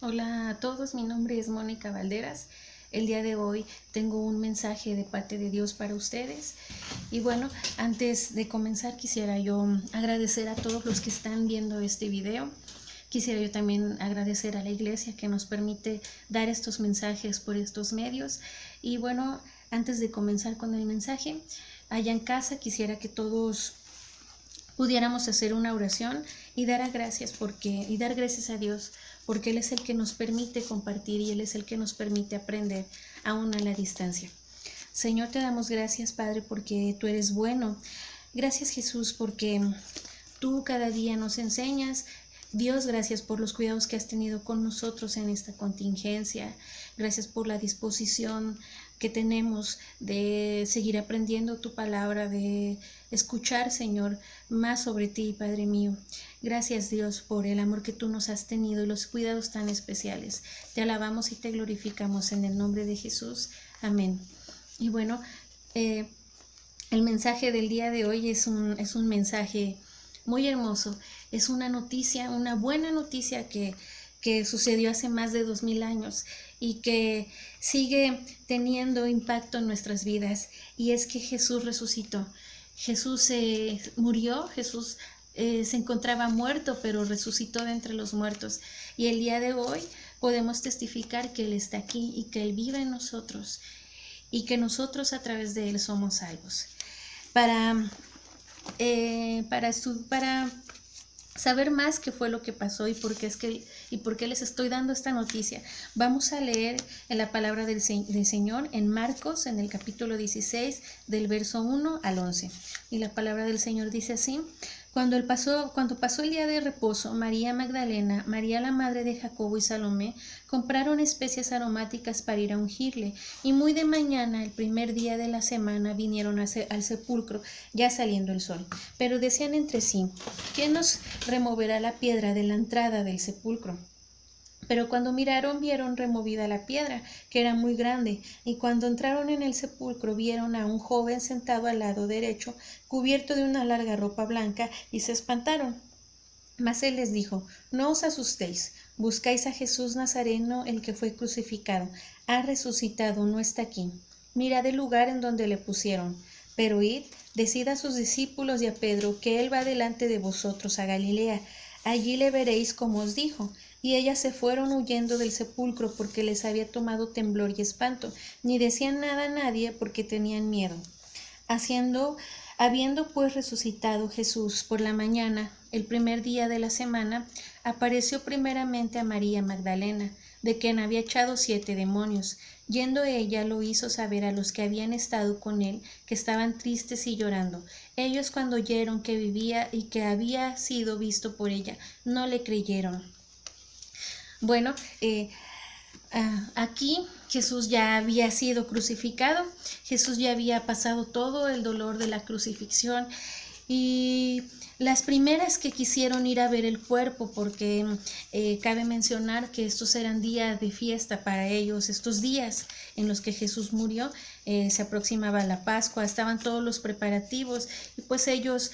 Hola a todos, mi nombre es Mónica Valderas. El día de hoy tengo un mensaje de parte de Dios para ustedes. Y bueno, antes de comenzar quisiera yo agradecer a todos los que están viendo este video. Quisiera yo también agradecer a la iglesia que nos permite dar estos mensajes por estos medios. Y bueno, antes de comenzar con el mensaje, allá en casa quisiera que todos pudiéramos hacer una oración y dar gracias a Dios porque Él es el que nos permite compartir y Él es el que nos permite aprender aún a la distancia. Señor, te damos gracias, Padre, porque tú eres bueno. Gracias, Jesús, porque tú cada día nos enseñas. Dios, gracias por los cuidados que has tenido con nosotros en esta contingencia. Gracias por la disposición que tenemos de seguir aprendiendo tu palabra, de escuchar, Señor, más sobre ti, Padre mío. Gracias, Dios, por el amor que tú nos has tenido y los cuidados tan especiales. Te alabamos y te glorificamos en el nombre de Jesús. Amén. Y bueno, el mensaje del día de hoy es un mensaje muy hermoso. Es una noticia, una buena noticia que sucedió hace más de 2000 años y que sigue teniendo impacto en nuestras vidas. Y es que Jesús resucitó. Jesús murió, Jesús se encontraba muerto, pero resucitó de entre los muertos. Y el día de hoy podemos testificar que Él está aquí y que Él vive en nosotros y que nosotros a través de Él somos salvos. Para saber más qué fue lo que pasó y por qué les estoy dando esta noticia, vamos a leer en la palabra del Señor en Marcos, en el capítulo 16, del verso 1 al 11. Y la palabra del Señor dice así: Cuando pasó el día de reposo, María Magdalena, María la madre de Jacobo y Salomé compraron especias aromáticas para ir a ungirle, y muy de mañana, el primer día de la semana, vinieron al sepulcro, ya saliendo el sol. Pero decían entre sí: ¿quién nos removerá la piedra de la entrada del sepulcro? Pero cuando miraron, vieron removida la piedra, que era muy grande, y cuando entraron en el sepulcro, vieron a un joven sentado al lado derecho, cubierto de una larga ropa blanca, y se espantaron. Mas él les dijo: no os asustéis, buscáis a Jesús Nazareno, el que fue crucificado. Ha resucitado, no está aquí. Mirad el lugar en donde le pusieron. Pero id, decid a sus discípulos y a Pedro que él va delante de vosotros a Galilea. Allí le veréis como os dijo. Y ellas se fueron huyendo del sepulcro porque les había tomado temblor y espanto, ni decían nada a nadie porque tenían miedo. Habiendo pues resucitado Jesús por la mañana, el primer día de la semana, apareció primeramente a María Magdalena, de quien había echado 7 demonios. Yendo ella, lo hizo saber a los que habían estado con él, que estaban tristes y llorando. Ellos, cuando oyeron que vivía y que había sido visto por ella, no le creyeron. Bueno, aquí Jesús ya había sido crucificado, Jesús ya había pasado todo el dolor de la crucifixión, y las primeras que quisieron ir a ver el cuerpo, porque cabe mencionar que estos eran días de fiesta para ellos, estos días en los que Jesús murió, se aproximaba la Pascua, estaban todos los preparativos, y pues ellos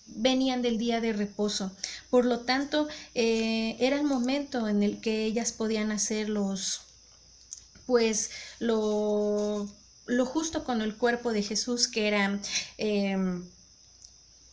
venían del día de reposo. Por lo tanto, era el momento en el que ellas podían hacer lo justo con el cuerpo de Jesús, que era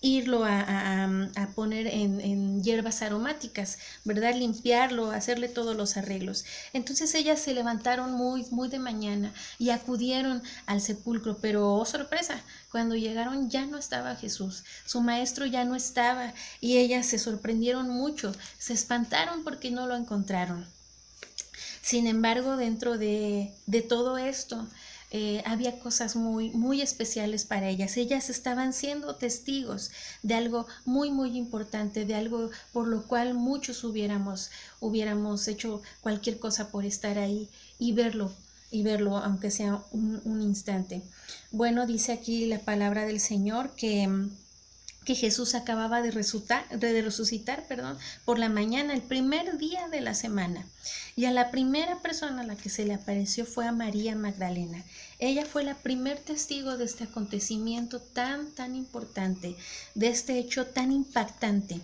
irlo a poner en hierbas aromáticas, ¿verdad? Limpiarlo, hacerle todos los arreglos. Entonces ellas se levantaron muy de mañana y acudieron al sepulcro, pero oh sorpresa, cuando llegaron ya no estaba Jesús, su maestro ya no estaba, y ellas se sorprendieron mucho, se espantaron porque no lo encontraron. Sin embargo, dentro de todo esto, había cosas muy especiales para ellas. Ellas estaban siendo testigos de algo muy importante, de algo por lo cual muchos hubiéramos hecho cualquier cosa por estar ahí y verlo, aunque sea un instante. Bueno, dice aquí la palabra del Señor que Jesús acababa de resucitar por la mañana, el primer día de la semana. Y a la primera persona a la que se le apareció fue a María Magdalena. Ella fue la primer testigo de este acontecimiento tan importante, de este hecho tan impactante.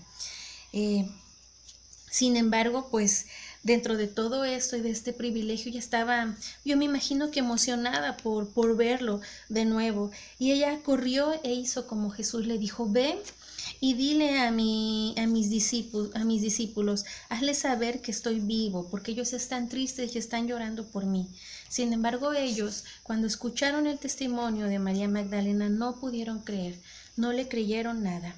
Sin embargo, pues dentro de todo esto y de este privilegio, ella estaba, yo me imagino que emocionada por verlo de nuevo. Y ella corrió e hizo como Jesús le dijo: ve y dile a mis discípulos, hazles saber que estoy vivo, porque ellos están tristes y están llorando por mí. Sin embargo, ellos, cuando escucharon el testimonio de María Magdalena, no pudieron creer, no le creyeron nada.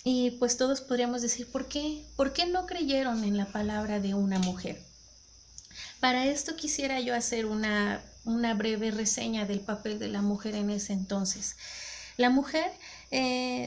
Y pues todos podríamos decir, ¿por qué? ¿Por qué no creyeron en la palabra de una mujer? Para esto quisiera yo hacer una breve reseña del papel de la mujer en ese entonces. La mujer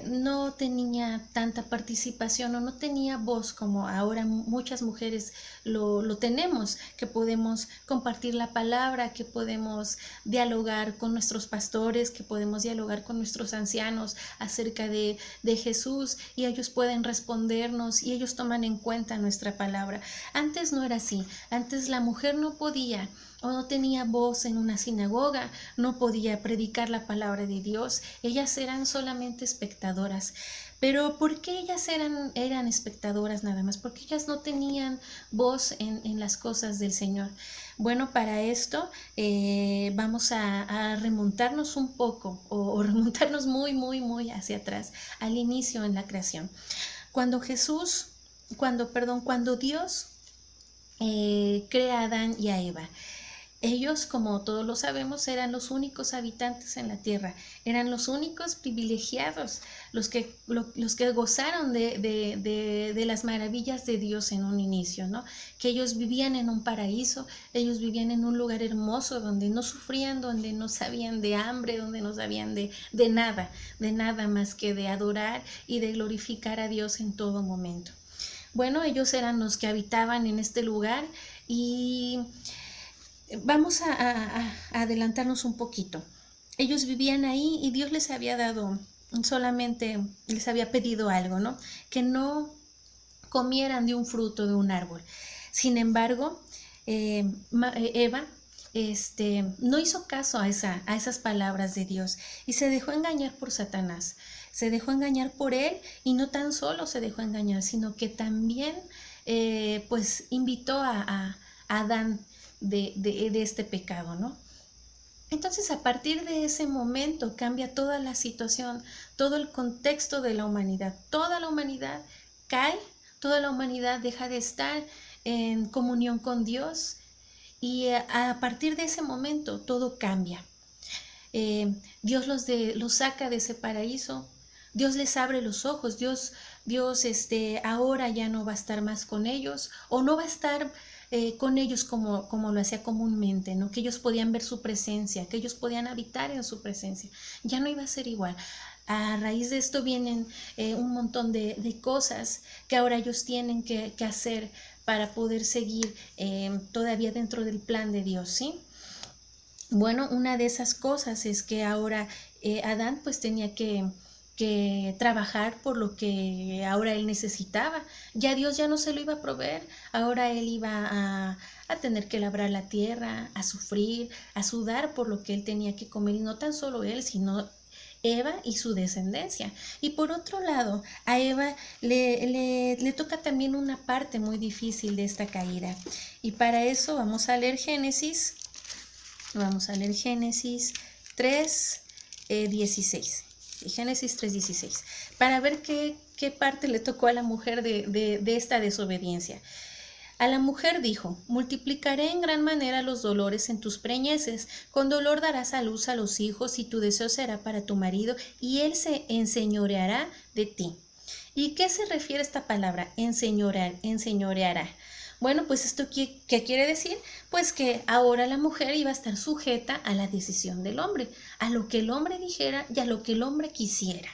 no tenía tanta participación o no tenía voz como ahora muchas mujeres lo tenemos, que podemos compartir la palabra, que podemos dialogar con nuestros pastores, que podemos dialogar con nuestros ancianos acerca de Jesús, y ellos pueden respondernos y ellos toman en cuenta nuestra palabra. Antes no era así. Antes la mujer no podía o no tenía voz en una sinagoga, no podía predicar la palabra de Dios. Ellas eran solamente espectadoras. Pero ¿por qué ellas eran espectadoras nada más? Porque ellas no tenían voz en las cosas del Señor. Bueno, para esto vamos a remontarnos un poco o remontarnos muy hacia atrás, al inicio en la creación. Cuando Dios crea a Adán y a Eva, ellos, como todos lo sabemos, eran los únicos habitantes en la tierra, eran los únicos privilegiados, los que gozaron de las maravillas de Dios en un inicio, ¿no? Que ellos vivían en un paraíso, ellos vivían en un lugar hermoso donde no sufrían, donde no sabían de hambre, donde no sabían de nada más que de adorar y de glorificar a Dios en todo momento. Bueno, ellos eran los que habitaban en este lugar y vamos a adelantarnos un poquito. Ellos vivían ahí y Dios les había dado, solamente les había pedido algo, ¿no? Que no comieran de un fruto de un árbol. Sin embargo, Eva no hizo caso a esas palabras de Dios y se dejó engañar por Satanás. Se dejó engañar por él, y no tan solo se dejó engañar, sino que también pues invitó a Adán de este pecado, ¿no? Entonces, a partir de ese momento cambia toda la situación, todo el contexto de la humanidad. Toda la humanidad cae, toda la humanidad deja de estar en comunión con Dios, y a partir de ese momento todo cambia. Dios los saca de ese paraíso, Dios les abre los ojos, Dios ahora ya no va a estar más con ellos, o no va a estar con ellos como lo hacía comúnmente, ¿no? Que ellos podían ver su presencia, que ellos podían habitar en su presencia. Ya no iba a ser igual. A raíz de esto vienen un montón de cosas que ahora ellos tienen que hacer para poder seguir todavía dentro del plan de Dios, ¿sí? Bueno, una de esas cosas es que ahora Adán pues tenía que trabajar por lo que ahora él necesitaba. Ya Dios ya no se lo iba a proveer, ahora él iba a tener que labrar la tierra, a sufrir, a sudar por lo que él tenía que comer, y no tan solo él, sino Eva y su descendencia. Y por otro lado, a Eva le toca también una parte muy difícil de esta caída. Y para eso vamos a leer Génesis 3, 16. Génesis 3:16, para ver qué parte le tocó a la mujer de esta desobediencia. A la mujer dijo: multiplicaré en gran manera los dolores en tus preñeces, con dolor darás a luz a los hijos, y tu deseo será para tu marido, y él se enseñoreará de ti. ¿Y qué se refiere a esta palabra, enseñoreará? Bueno, pues esto ¿qué quiere decir? Pues que ahora la mujer iba a estar sujeta a la decisión del hombre, a lo que el hombre dijera y a lo que el hombre quisiera.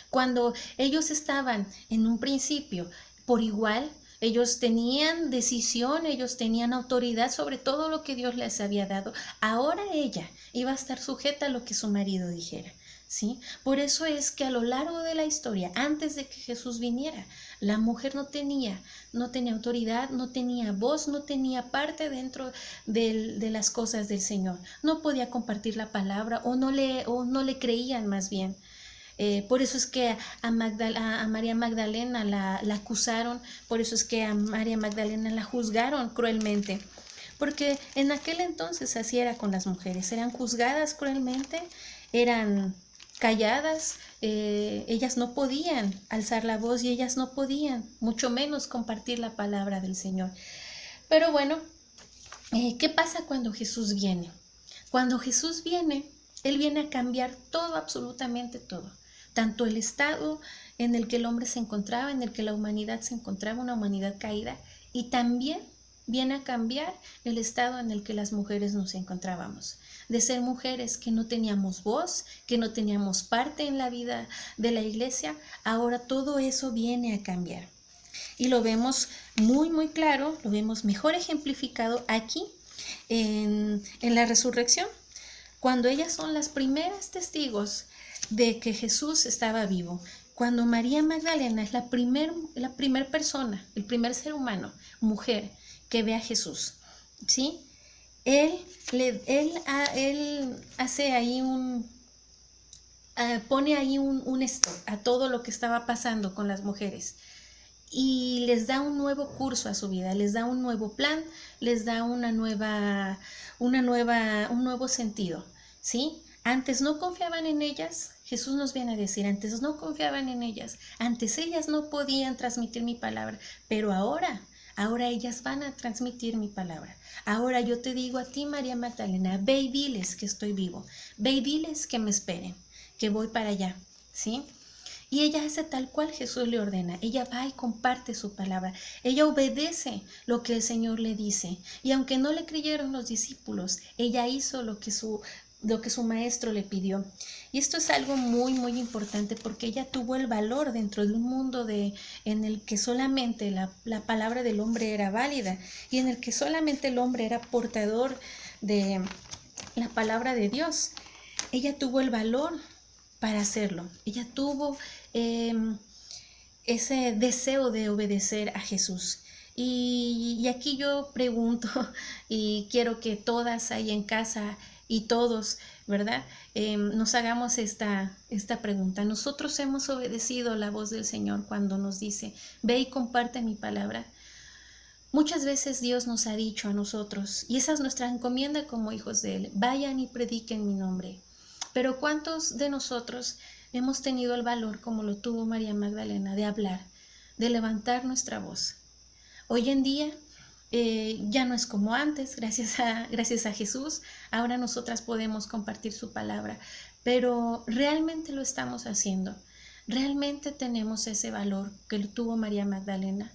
Cuando ellos estaban en un principio por igual, ellos tenían decisión, ellos tenían autoridad sobre todo lo que Dios les había dado. Ahora ella iba a estar sujeta a lo que su marido dijera, ¿sí? Por eso es que a lo largo de la historia, antes de que Jesús viniera, la mujer no tenía autoridad, no tenía voz, no tenía parte dentro de las cosas del Señor. No podía compartir la palabra, o no le creían más bien. Por eso es que a María Magdalena la acusaron, por eso es que a María Magdalena la juzgaron cruelmente. Porque en aquel entonces así era con las mujeres, eran juzgadas cruelmente, eran calladas, ellas no podían alzar la voz y ellas no podían, mucho menos compartir la palabra del Señor. Pero bueno, ¿qué pasa cuando Jesús viene? Cuando Jesús viene, Él viene a cambiar todo, absolutamente todo. Tanto el estado en el que el hombre se encontraba, en el que la humanidad se encontraba, una humanidad caída, y también viene a cambiar el estado en el que las mujeres nos encontrábamos. De ser mujeres que no teníamos voz, que no teníamos parte en la vida de la iglesia, ahora todo eso viene a cambiar. Y lo vemos muy, muy claro, lo vemos mejor ejemplificado aquí en la resurrección, cuando ellas son las primeras testigos de que Jesús estaba vivo. Cuando María Magdalena es la primer persona, el primer ser humano, mujer, que ve a Jesús, ¿sí? Él hace ahí pone ahí un stop a todo lo que estaba pasando con las mujeres y les da un nuevo curso a su vida, les da un nuevo plan, les da un nuevo sentido, ¿sí? Antes no confiaban en ellas, Jesús nos viene a decir, antes no confiaban en ellas, antes ellas no podían transmitir mi palabra, pero ahora ellas van a transmitir mi palabra. Ahora yo te digo a ti, María Magdalena, ve y diles que estoy vivo, ve y diles que me esperen, que voy para allá, ¿sí? Y ella hace tal cual Jesús le ordena. Ella va y comparte su palabra. Ella obedece lo que el Señor le dice. Y aunque no le creyeron los discípulos, ella hizo lo que su maestro le pidió. Y esto es algo muy, muy importante porque ella tuvo el valor dentro de un mundo en el que solamente la palabra del hombre era válida y en el que solamente el hombre era portador de la palabra de Dios. Ella tuvo el valor para hacerlo. Ella tuvo ese deseo de obedecer a Jesús. Y aquí yo pregunto y quiero que todas ahí en casa y todos, ¿verdad? Nos hagamos esta pregunta. ¿Nosotros hemos obedecido la voz del Señor cuando nos dice, ve y comparte mi palabra? Muchas veces Dios nos ha dicho a nosotros, y esa es nuestra encomienda como hijos de Él, vayan y prediquen mi nombre. Pero ¿cuántos de nosotros hemos tenido el valor, como lo tuvo María Magdalena, de hablar, de levantar nuestra voz? Hoy en día ya no es como antes, gracias a Jesús, ahora nosotras podemos compartir su palabra, pero realmente lo estamos haciendo, realmente tenemos ese valor que lo tuvo María Magdalena.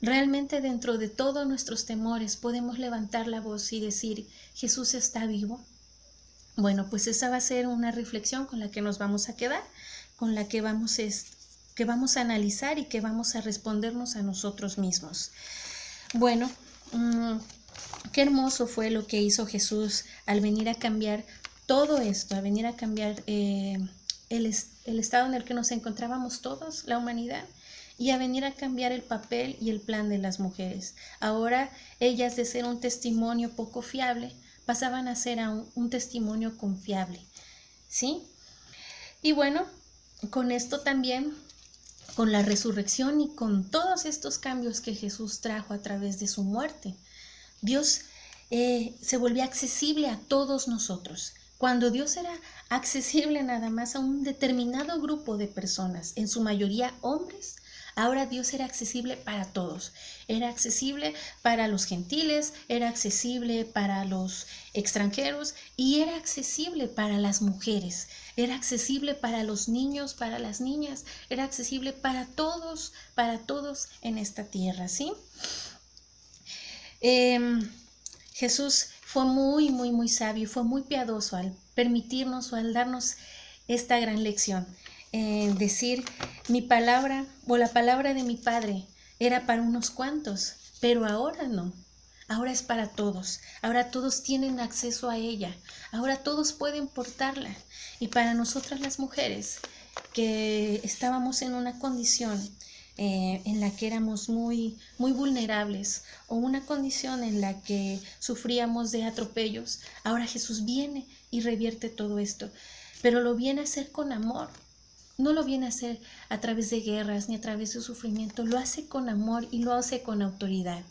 Realmente dentro de todos nuestros temores podemos levantar la voz y decir, Jesús está vivo. Bueno, pues esa va a ser una reflexión con la que nos vamos a quedar, con la que vamos a analizar y que vamos a respondernos a nosotros mismos. Bueno, qué hermoso fue lo que hizo Jesús al venir a cambiar todo esto, a venir a cambiar el estado en el que nos encontrábamos todos, la humanidad, y a venir a cambiar el papel y el plan de las mujeres. Ahora ellas, de ser un testimonio poco fiable, pasaban a ser un testimonio confiable, ¿sí? Y bueno, con esto también, con la resurrección y con todos estos cambios que Jesús trajo a través de su muerte, Dios se volvió accesible a todos nosotros. Cuando Dios era accesible nada más a un determinado grupo de personas, en su mayoría hombres, ahora Dios era accesible para todos. Era accesible para los gentiles, era accesible para los extranjeros y era accesible para las mujeres. Era accesible para los niños, para las niñas, era accesible para todos en esta tierra, ¿sí? Jesús fue muy, muy, muy sabio y fue muy piadoso al permitirnos o al darnos esta gran lección. Decir, mi palabra o la palabra de mi Padre era para unos cuantos, pero ahora no. Ahora es para todos. Ahora todos tienen acceso a ella. Ahora todos pueden portarla. Y para nosotras las mujeres que estábamos en una condición en la que éramos muy, muy vulnerables o una condición en la que sufríamos de atropellos, ahora Jesús viene y revierte todo esto, pero lo viene a hacer con amor. no lo viene a hacer a través de guerras ni a través de sufrimiento, lo hace con amor y lo hace con autoridad.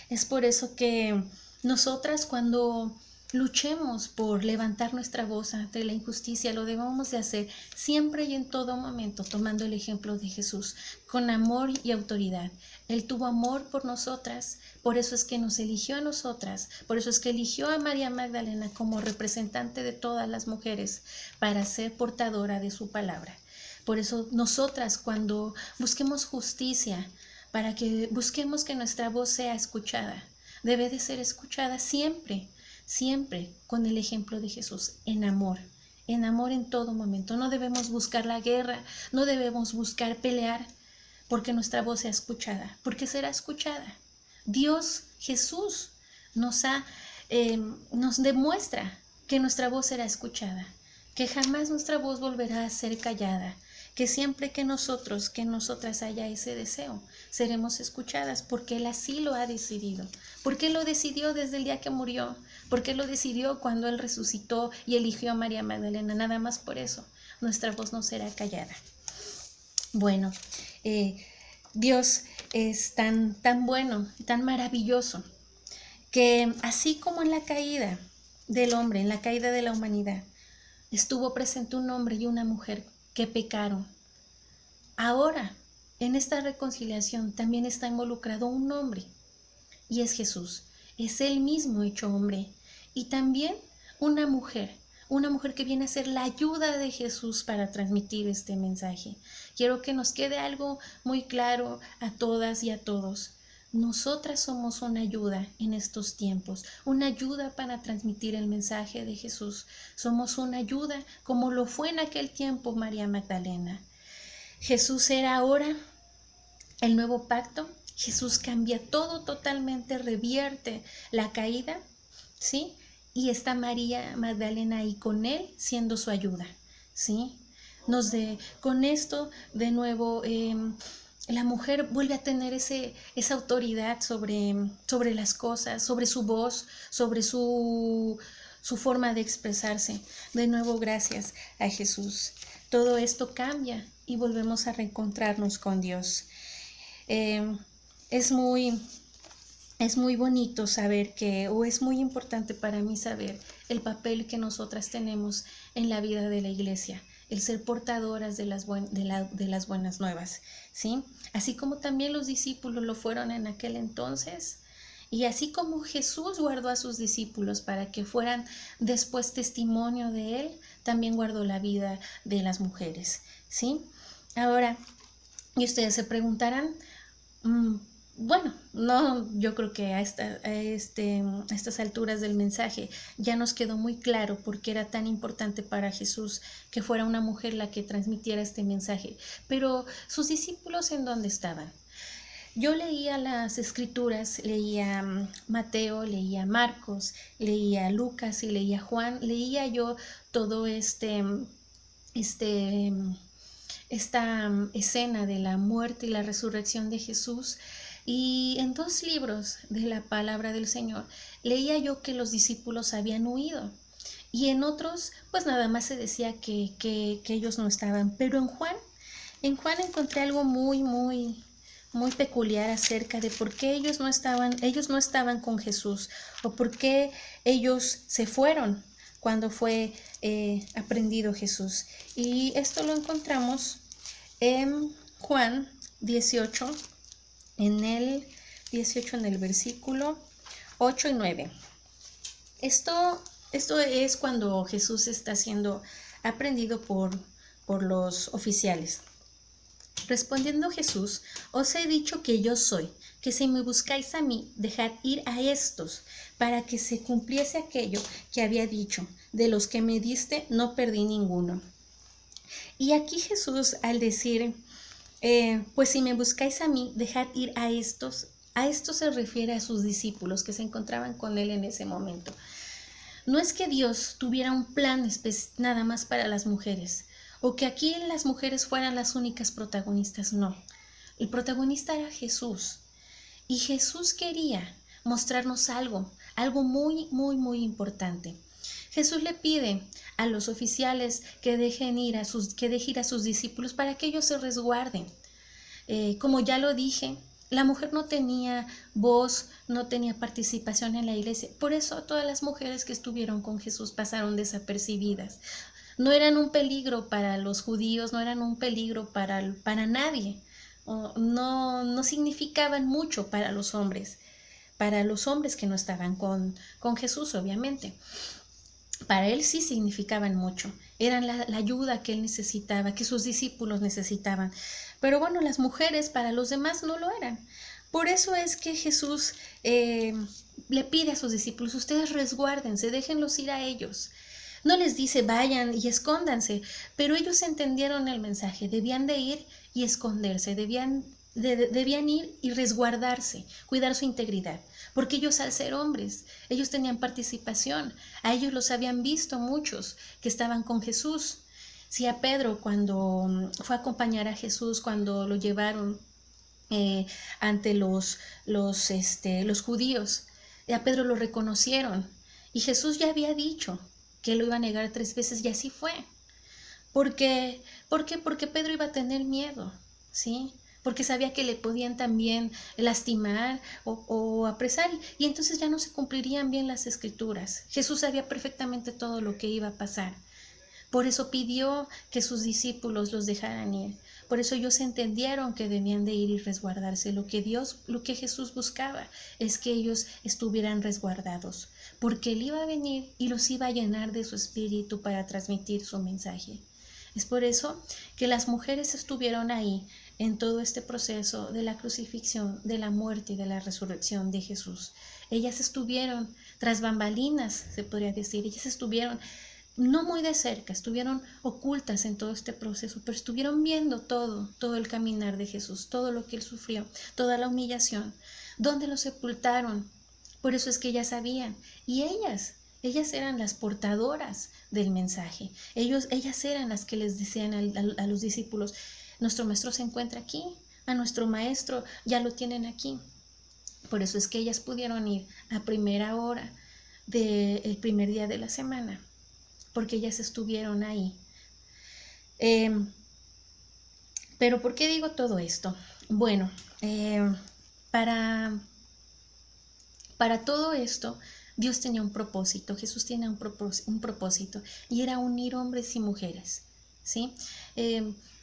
Es por eso que nosotras, cuando luchemos por levantar nuestra voz ante la injusticia, lo debemos de hacer siempre y en todo momento, tomando el ejemplo de Jesús, con amor y autoridad. Él tuvo amor por nosotras, por eso es que nos eligió a nosotras, por eso es que eligió a María Magdalena como representante de todas las mujeres para ser portadora de su palabra. Por eso nosotras, cuando busquemos justicia, para que busquemos que nuestra voz sea escuchada, debe de ser escuchada siempre, siempre con el ejemplo de Jesús, en amor en todo momento. No debemos buscar la guerra, no debemos buscar pelear, porque nuestra voz sea escuchada, porque será escuchada. Dios, Jesús, nos demuestra que nuestra voz será escuchada, que jamás nuestra voz volverá a ser callada, que siempre que nosotras haya ese deseo, seremos escuchadas, porque Él así lo ha decidido, porque Él lo decidió desde el día que murió, porque Él lo decidió cuando Él resucitó y eligió a María Magdalena. Nada más por eso nuestra voz no será callada. Bueno, Dios es tan bueno, tan maravilloso, que así como en la caída del hombre, en la caída de la humanidad, estuvo presente un hombre y una mujer que pecaron. Ahora, en esta reconciliación también está involucrado un hombre, y es Jesús. Es Él mismo hecho hombre. Y también una mujer que viene a ser la ayuda de Jesús para transmitir este mensaje. Quiero que nos quede algo muy claro a todas y a todos. Nosotras somos una ayuda en estos tiempos, una ayuda para transmitir el mensaje de Jesús. Somos una ayuda como lo fue en aquel tiempo María Magdalena. Jesús era ahora el nuevo pacto. Jesús cambia todo totalmente, revierte la caída, ¿sí? Y está María Magdalena ahí con Él siendo su ayuda, ¿sí? Con esto, de nuevo, la mujer vuelve a tener esa autoridad sobre las cosas, sobre su voz, sobre su forma de expresarse. De nuevo, gracias a Jesús. Todo esto cambia y volvemos a reencontrarnos con Dios. Es muy bonito saber es muy importante para mí saber el papel que nosotras tenemos en la vida de la iglesia, el ser portadoras de las buenas nuevas, ¿sí? Así como también los discípulos lo fueron en aquel entonces, y así como Jesús guardó a sus discípulos para que fueran después testimonio de Él, también guardó la vida de las mujeres, ¿sí? Ahora, y ustedes se preguntarán, bueno, no, yo creo que a estas alturas del mensaje ya nos quedó muy claro por qué era tan importante para Jesús que fuera una mujer la que transmitiera este mensaje. Pero sus discípulos, ¿en dónde estaban? Yo leía las escrituras, leía Mateo, leía Marcos, leía Lucas y leía Juan, leía yo todo esta escena de la muerte y la resurrección de Jesús. Y en 2 libros de la palabra del Señor leía yo que los discípulos habían huido, y en otros pues nada más se decía que ellos no estaban. Pero en Juan encontré algo muy peculiar acerca de por qué ellos no estaban con Jesús, o por qué ellos se fueron cuando fue aprendido Jesús. Y esto lo encontramos en Juan 18, en el versículo 8 y 9. Esto es cuando Jesús está siendo aprendido por los oficiales. Respondiendo Jesús, os he dicho que yo soy, que si me buscáis a mí, dejad ir a estos, para que se cumpliese aquello que había dicho, de los que me diste no perdí ninguno. Y aquí Jesús, al decir, pues si me buscáis a mí, dejad ir a estos se refiere a sus discípulos que se encontraban con Él en ese momento. No es que Dios tuviera un plan nada más para las mujeres, o que aquí las mujeres fueran las únicas protagonistas, no. El protagonista era Jesús, y Jesús quería mostrarnos algo muy importante. Jesús le pide a los oficiales que dejen ir a sus discípulos para que ellos se resguarden. Como ya lo dije, la mujer no tenía voz, no tenía participación en la iglesia. Por eso todas las mujeres que estuvieron con Jesús pasaron desapercibidas. No eran un peligro para los judíos, no eran un peligro para nadie. No significaban mucho para los hombres que no estaban con Jesús, obviamente. Para él sí significaban mucho, eran la ayuda que él necesitaba, que sus discípulos necesitaban. Pero bueno, las mujeres para los demás no lo eran. Por eso es que Jesús le pide a sus discípulos, ustedes resguárdense, déjenlos ir a ellos. No les dice vayan y escóndanse, pero ellos entendieron el mensaje, debían de ir y esconderse, debían ir y resguardarse, cuidar su integridad, porque ellos al ser hombres, ellos tenían participación, a ellos los habían visto muchos que estaban con Jesús. Si a Pedro cuando fue a acompañar a Jesús, cuando lo llevaron ante los judíos, a Pedro lo reconocieron y Jesús ya había dicho que lo iba a negar 3 veces y así fue. ¿Por qué? Porque Pedro iba a tener miedo, ¿sí? Porque sabía que le podían también lastimar o apresar y entonces ya no se cumplirían bien las escrituras. Jesús sabía perfectamente todo lo que iba a pasar. Por eso pidió que sus discípulos los dejaran ir. Por eso ellos entendieron que debían de ir y resguardarse. Lo que Jesús buscaba es que ellos estuvieran resguardados, porque Él iba a venir y los iba a llenar de su espíritu para transmitir su mensaje. Es por eso que las mujeres estuvieron ahí en todo este proceso de la crucifixión, de la muerte y de la resurrección de Jesús. Ellas estuvieron tras bambalinas, se podría decir, ellas estuvieron no muy de cerca, estuvieron ocultas en todo este proceso, pero estuvieron viendo todo el caminar de Jesús, todo lo que Él sufrió, toda la humillación, dónde lo sepultaron. Por eso es que ellas sabían, y ellas eran las portadoras del mensaje, ellas eran las que les decían a los discípulos, nuestro maestro se encuentra aquí, a nuestro maestro ya lo tienen aquí. Por eso es que ellas pudieron ir a primera hora del primer día de la semana, porque ellas estuvieron ahí. Pero ¿por qué digo todo esto? Bueno, para todo esto, Dios tenía un propósito, Jesús tenía un propósito, y era unir hombres y mujeres, ¿sí?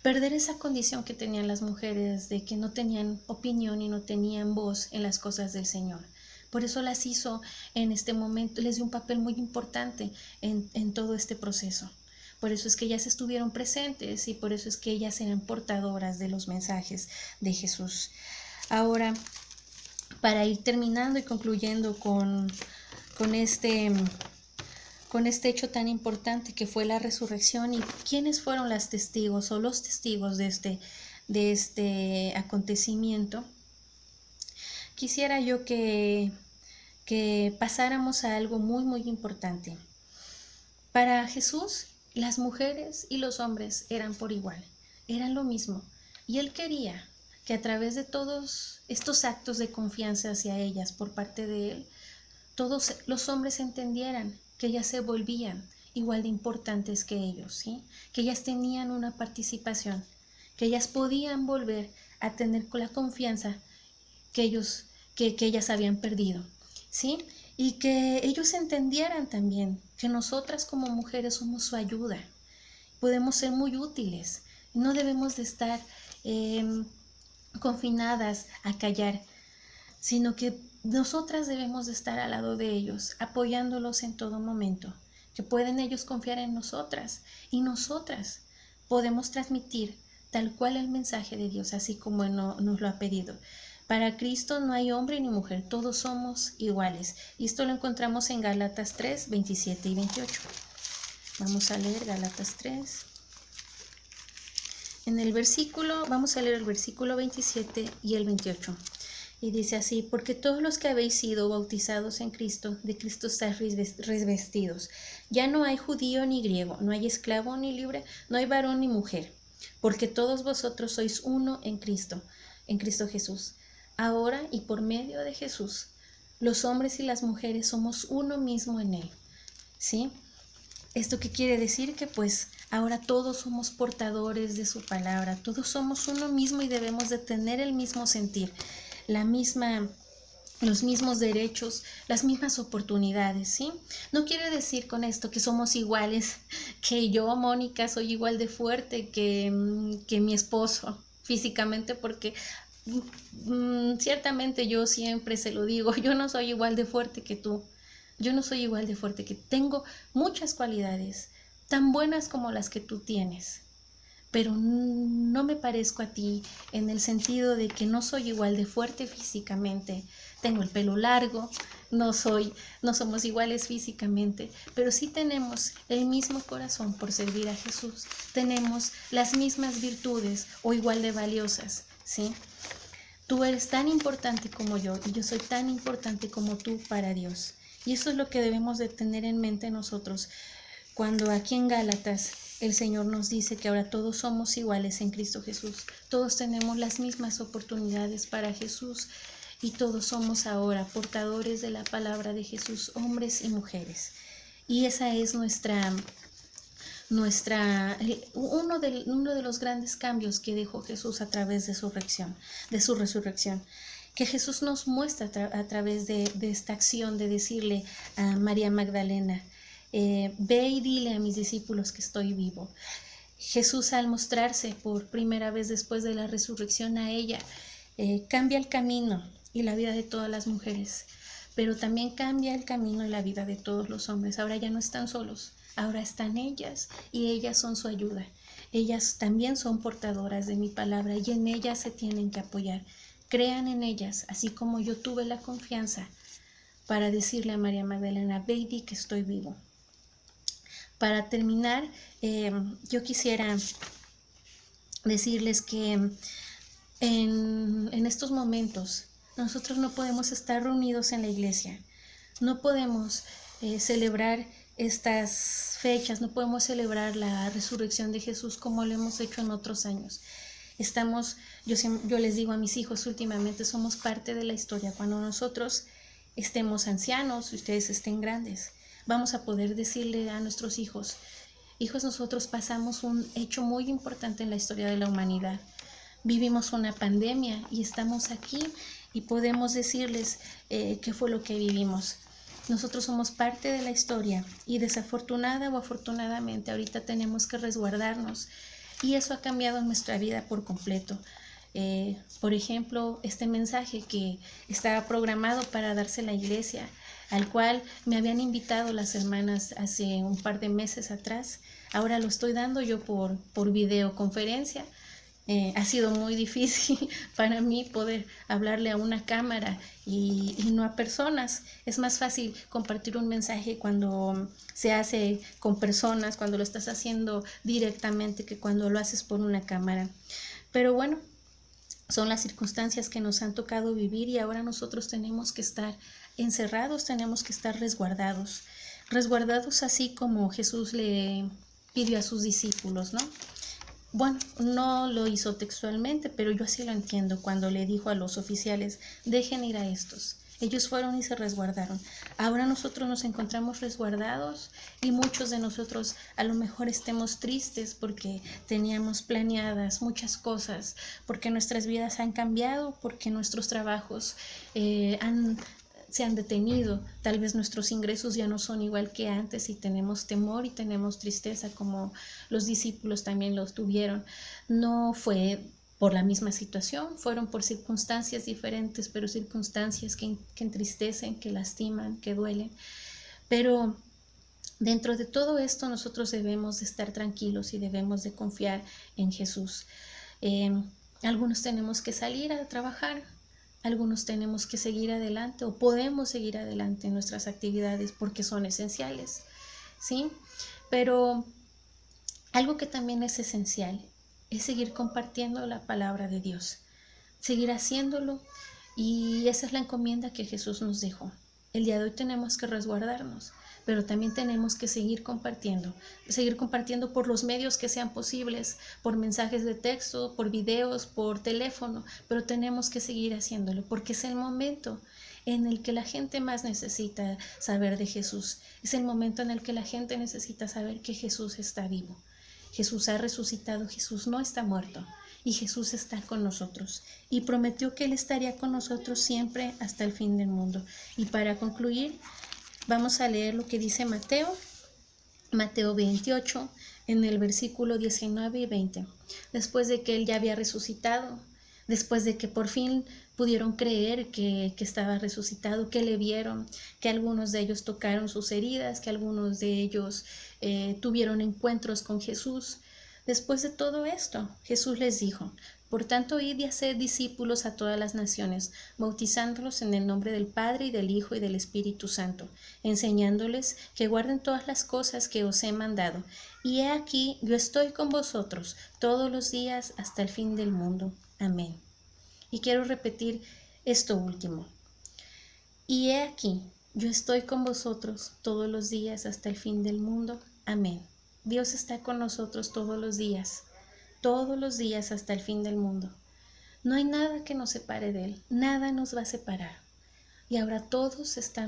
Perder esa condición que tenían las mujeres de que no tenían opinión y no tenían voz en las cosas del Señor. Por eso las hizo en este momento, les dio un papel muy importante en todo este proceso. Por eso es que ellas estuvieron presentes y por eso es que ellas eran portadoras de los mensajes de Jesús. Ahora, para ir terminando y concluyendo con este hecho tan importante que fue la resurrección y quiénes fueron las testigos o los testigos de este acontecimiento, quisiera yo que pasáramos a algo muy, muy importante. Para Jesús, las mujeres y los hombres eran por igual, eran lo mismo. Y Él quería que a través de todos estos actos de confianza hacia ellas por parte de Él, todos los hombres entendieran que ellas se volvían igual de importantes que ellos, ¿sí? Que ellas tenían una participación, que ellas podían volver a tener la confianza que ellas habían perdido, ¿sí? Y que ellos entendieran también que nosotras como mujeres somos su ayuda, podemos ser muy útiles, no debemos de estar confinadas a callar, sino que nosotras debemos de estar al lado de ellos, apoyándolos en todo momento, que pueden ellos confiar en nosotras y nosotras podemos transmitir tal cual el mensaje de Dios, así como Él nos lo ha pedido. Para Cristo no hay hombre ni mujer, todos somos iguales. Y esto lo encontramos en Gálatas 3, 27 y 28. Vamos a leer Gálatas 3. Vamos a leer el versículo 27 y el 28. Y dice así, porque todos los que habéis sido bautizados en Cristo, de Cristo estáis revestidos. Ya no hay judío ni griego, no hay esclavo ni libre, no hay varón ni mujer, porque todos vosotros sois uno en Cristo Jesús. Ahora y por medio de Jesús, los hombres y las mujeres somos uno mismo en Él, ¿sí? ¿Esto qué quiere decir? Que pues ahora todos somos portadores de su palabra, todos somos uno mismo y debemos de tener el mismo sentir, los mismos derechos, las mismas oportunidades, ¿sí? No quiere decir con esto que somos iguales, que yo, Mónica, soy igual de fuerte que mi esposo físicamente, porque ciertamente yo siempre se lo digo, yo no soy igual de fuerte que tú, yo no soy igual de fuerte que tengo muchas cualidades, tan buenas como las que tú tienes, pero no me parezco a ti en el sentido de que no soy igual de fuerte físicamente. Tengo el pelo largo, no somos iguales físicamente, pero sí tenemos el mismo corazón por servir a Jesús. Tenemos las mismas virtudes o igual de valiosas, ¿sí? Tú eres tan importante como yo y yo soy tan importante como tú para Dios. Y eso es lo que debemos de tener en mente nosotros cuando aquí en Gálatas el Señor nos dice que ahora todos somos iguales en Cristo Jesús. Todos tenemos las mismas oportunidades para Jesús y todos somos ahora portadores de la palabra de Jesús, hombres y mujeres. Y esa es uno de los grandes cambios que dejó Jesús a través de su resurrección, que Jesús nos muestra a través de esta acción de decirle a María Magdalena, ve y dile a mis discípulos que estoy vivo. Jesús, al mostrarse por primera vez después de la resurrección a ella, cambia el camino y la vida de todas las mujeres, pero también cambia el camino y la vida de todos los hombres. Ahora ya no están solos, ahora están ellas y ellas son su ayuda. Ellas también son portadoras de mi palabra y en ellas se tienen que apoyar. Crean en ellas, así como yo tuve la confianza para decirle a María Magdalena, ve y di que estoy vivo. Para terminar, yo quisiera decirles que en estos momentos nosotros no podemos estar reunidos en la iglesia, no podemos celebrar estas fechas, no podemos celebrar la resurrección de Jesús como lo hemos hecho en otros años. Yo les digo a mis hijos últimamente, somos parte de la historia. Cuando nosotros estemos ancianos y ustedes estén grandes, vamos a poder decirle a nuestros hijos, nosotros pasamos un hecho muy importante en la historia de la humanidad. Vivimos una pandemia y estamos aquí y podemos decirles qué fue lo que vivimos. Nosotros somos parte de la historia y desafortunada o afortunadamente ahorita tenemos que resguardarnos y eso ha cambiado nuestra vida por completo. Por ejemplo, este mensaje que estaba programado para darse a la iglesia, al cual me habían invitado las hermanas hace un par de meses atrás, ahora lo estoy dando yo por videoconferencia. Ha sido muy difícil para mí poder hablarle a una cámara y no a personas. Es más fácil compartir un mensaje cuando se hace con personas, cuando lo estás haciendo directamente, que cuando lo haces por una cámara. Pero bueno, son las circunstancias que nos han tocado vivir y ahora nosotros tenemos que estar encerrados, tenemos que estar resguardados así como Jesús le pidió a sus discípulos, ¿no? Bueno, no lo hizo textualmente, pero yo así lo entiendo cuando le dijo a los oficiales, dejen ir a estos. Ellos fueron y se resguardaron. Ahora nosotros nos encontramos resguardados y muchos de nosotros a lo mejor estemos tristes porque teníamos planeadas muchas cosas, porque nuestras vidas han cambiado, porque nuestros trabajos se han detenido, tal vez nuestros ingresos ya no son igual que antes y tenemos temor y tenemos tristeza como los discípulos también los tuvieron. No fue por la misma situación, fueron por circunstancias diferentes, pero circunstancias que entristecen, que lastiman, que duelen. Pero dentro de todo esto nosotros debemos de estar tranquilos y debemos de confiar en Jesús. Algunos tenemos que salir a trabajar, algunos tenemos que seguir adelante o podemos seguir adelante en nuestras actividades porque son esenciales, ¿sí? Pero algo que también es esencial es seguir compartiendo la palabra de Dios, seguir haciéndolo y esa es la encomienda que Jesús nos dejó. El día de hoy tenemos que resguardarnos, pero también tenemos que seguir compartiendo por los medios que sean posibles, por mensajes de texto, por videos, por teléfono, pero tenemos que seguir haciéndolo porque es el momento en el que la gente más necesita saber de Jesús. Es el momento en el que la gente necesita saber que Jesús está vivo. Jesús ha resucitado, Jesús no está muerto y Jesús está con nosotros y prometió que Él estaría con nosotros siempre hasta el fin del mundo. Y para concluir, vamos a leer lo que dice Mateo 28, en el versículo 19 y 20. Después de que Él ya había resucitado, después de que por fin pudieron creer que estaba resucitado, que le vieron, que algunos de ellos tocaron sus heridas, que algunos de ellos tuvieron encuentros con Jesús. Después de todo esto, Jesús les dijo: por tanto, id y haced discípulos a todas las naciones, bautizándolos en el nombre del Padre, y del Hijo, y del Espíritu Santo, enseñándoles que guarden todas las cosas que os he mandado. Y he aquí, yo estoy con vosotros todos los días hasta el fin del mundo. Amén. Y quiero repetir esto último. Y he aquí, yo estoy con vosotros todos los días hasta el fin del mundo. Amén. Dios está con nosotros todos los días hasta el fin del mundo. No hay nada que nos separe de Él, nada nos va a separar. Y ahora todos están